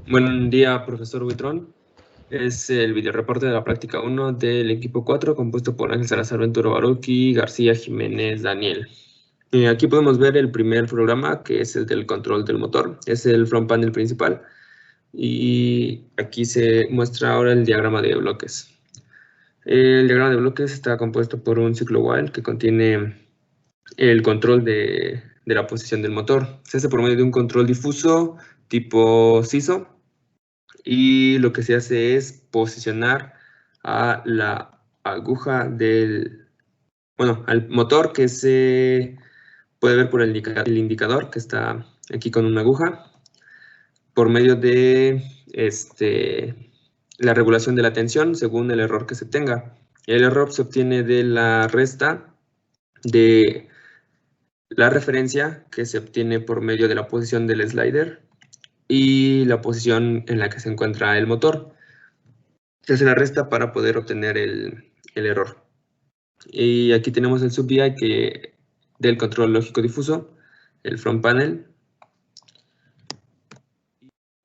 Buen día, profesor Buitrón. Es el videoreporte de la práctica 1 del equipo 4, compuesto por Ángel Salazar Ventura Baruqui, García Jiménez Daniel. Aquí podemos ver el primer programa, que es el del control del motor. Es el front panel principal. Y aquí se muestra ahora el diagrama de bloques. El diagrama de bloques está compuesto por un ciclo while que contiene el control de la posición del motor. Se hace por medio de un control difuso tipo CISO. Y lo que se hace es posicionar a la aguja al motor, que se puede ver por el indicador que está aquí con una aguja, por medio de la regulación de la tensión según el error que se tenga. El error se obtiene de la resta de la referencia que se obtiene por medio de la posición del slider y la posición en la que se encuentra el motor. Se hace la resta para poder obtener el error. Y aquí tenemos el sub-VI del control lógico difuso, el front panel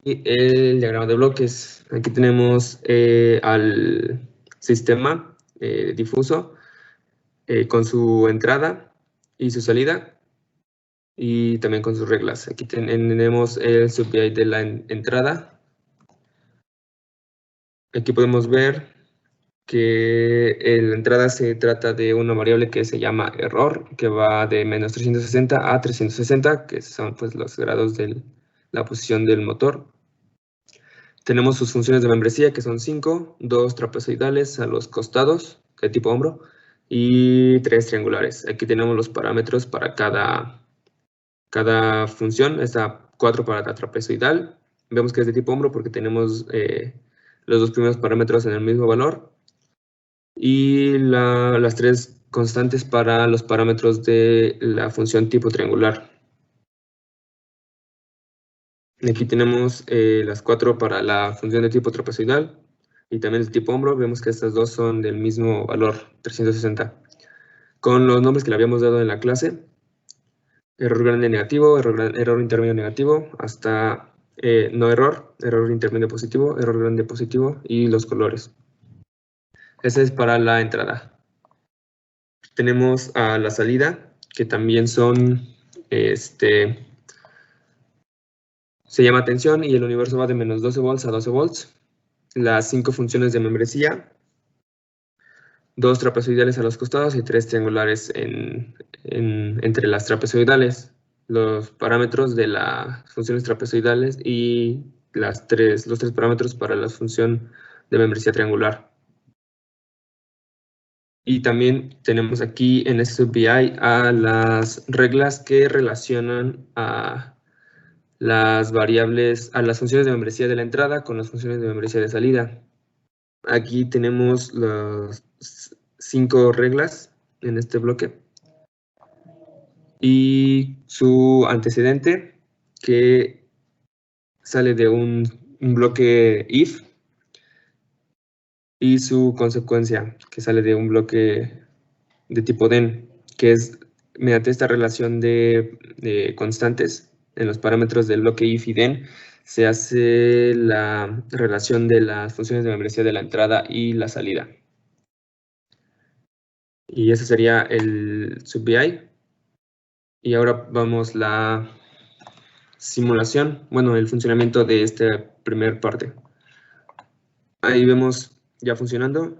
y el diagrama de bloques. Aquí tenemos al sistema difuso con su entrada y su salida y también con sus reglas. Aquí tenemos el sub-VI de la entrada. Aquí podemos ver que la entrada se trata de una variable que se llama error, que va de menos 360 a 360, que son pues los grados de la posición del motor. Tenemos sus funciones de membresía, que son 5, 2 trapezoidales a los costados, de tipo hombro, y 3 triangulares. Aquí tenemos los parámetros para cada función. Está 4 para la trapezoidal. Vemos que es de tipo hombro porque tenemos los dos primeros parámetros en el mismo valor. Y las 3 constantes para los parámetros de la función tipo triangular. Aquí tenemos las 4 para la función de tipo trapezoidal y también de tipo hombro. Vemos que estas dos son del mismo valor, 360. Con los nombres que le habíamos dado en la clase: error grande negativo, error intermedio negativo, hasta no error, error intermedio positivo, error grande positivo y los colores. Ese es para la entrada. Tenemos a la salida, que también son, se llama tensión y el universo va de menos 12 volts a 12 volts. Las 5 funciones de membresía, 2 trapezoidales a los costados y 3 triangulares entre las trapezoidales. Los parámetros de las funciones trapezoidales y los 3 parámetros para la función de membresía triangular. Y también tenemos aquí en este sub-VI a las reglas que relacionan a las variables, a las funciones de membresía de la entrada con las funciones de membresía de salida. Aquí tenemos las 5 reglas en este bloque y su antecedente, que sale de un bloque if, y su consecuencia, que sale de un bloque de tipo den, que es mediante esta relación de constantes en los parámetros del bloque if y den, se hace la relación de las funciones de membresía de la entrada y la salida. Y ese sería el sub-VI. Y ahora vamos la simulación, bueno, el funcionamiento de esta primera parte. Ahí vemos ya funcionando.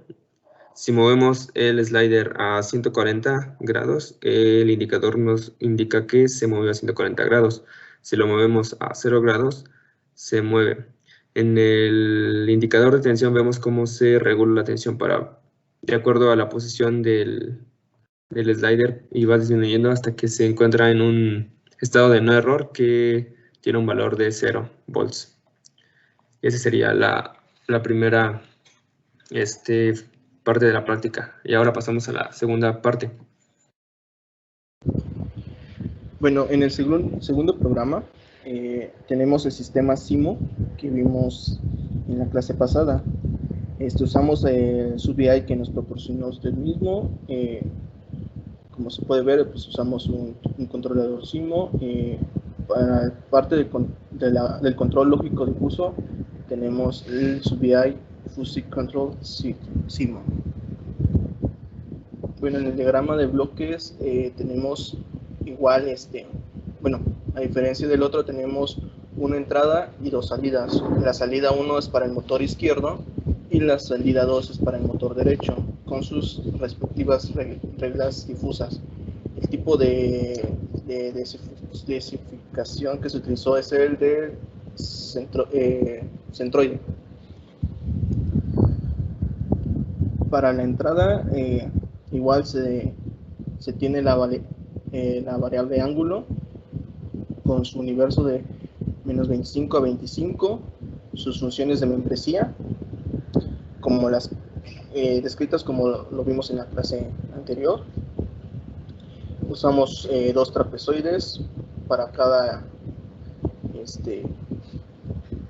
Si movemos el slider a 140 grados, el indicador nos indica que se movió a 140 grados. Si lo movemos a 0 grados, se mueve. En el indicador de tensión vemos cómo se regula la tensión de acuerdo a la posición del slider, y va disminuyendo hasta que se encuentra en un estado de no error que tiene un valor de 0 volts. Esa sería la primera parte de la práctica. Y ahora pasamos a la segunda parte. Bueno, en el segundo programa tenemos el sistema SIMO que vimos en la clase pasada. Usamos el sub-VI que nos proporcionó usted mismo. Como se puede ver, pues usamos un controlador SIMO Para parte del control lógico difuso tenemos el SUBI Fuzzy Control SIMO. Bueno, en el diagrama de bloques tenemos igual, bueno, a diferencia del otro tenemos una entrada y dos salidas. La salida 1 es para el motor izquierdo y la salida 2 es para el motor derecho, con sus respectivas reglas difusas. El tipo de desificación que se utilizó es el de centroide. Para la entrada, igual se tiene la variable ángulo con su universo de menos 25 a 25, sus funciones de membresía, como las descritas como lo vimos en la clase anterior. Usamos dos trapezoides para cada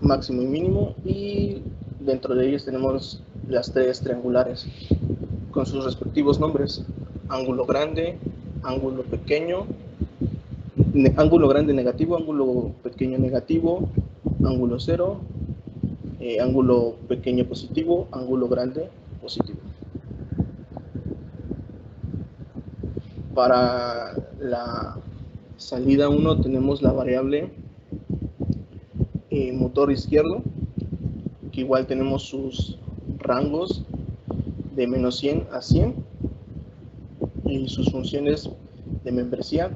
máximo y mínimo, y dentro de ellos tenemos las tres triangulares con sus respectivos nombres: ángulo grande, ángulo pequeño, ángulo grande negativo, ángulo pequeño negativo, ángulo cero, ángulo pequeño positivo, ángulo grande positivo. Para la salida 1 tenemos la variable motor izquierdo, que igual tenemos sus rangos de menos 100 a 100 y sus funciones de membresía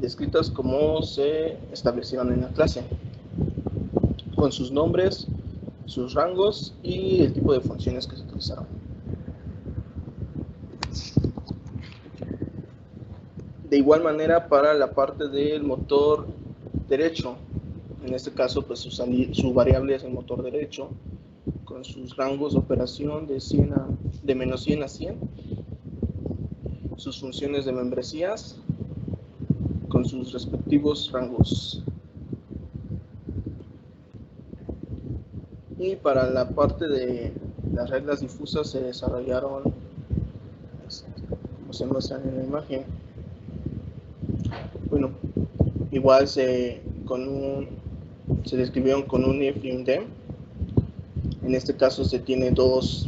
descritas como se establecieron en la clase, con sus nombres, sus rangos y el tipo de funciones que se utilizaron. De igual manera, para la parte del motor derecho, en este caso pues su variable es el motor derecho, con sus rangos de operación de menos 100 a 100, sus funciones de membresías con sus respectivos rangos. Y para la parte de las reglas difusas se desarrollaron, como se muestra en la imagen. Bueno, igual se describieron con un if y un then. En este caso se tiene dos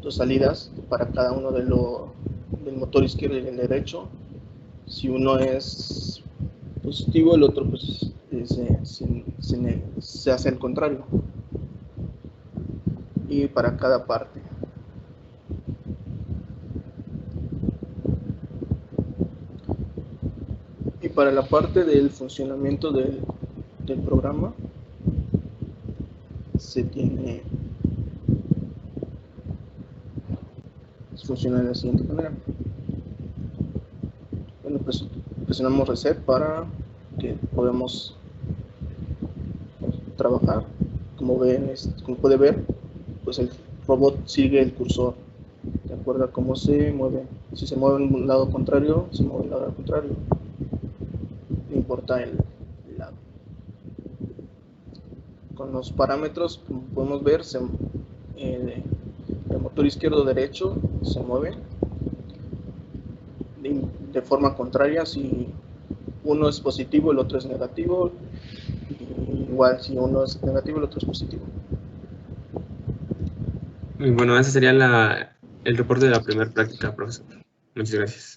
salidas para cada uno del motor izquierdo y del derecho. Si uno es positivo, el otro pues se hace el contrario. Y para cada parte. Y para la parte del funcionamiento del programa funciona de la siguiente manera. Bueno, pues presionamos reset para que podamos trabajar. Como puede ver, pues el robot sigue el cursor de acuerdo a cómo se mueve. Si se mueve en un lado contrario, se mueve el lado contrario. No importa el lado. Con los parámetros, como podemos ver, el motor izquierdo derecho se mueve de forma contraria. Si uno es positivo, el otro es negativo. Igual, si uno es negativo, el otro es positivo. Bueno, ese sería el reporte de la primera práctica, profesor. Muchas gracias.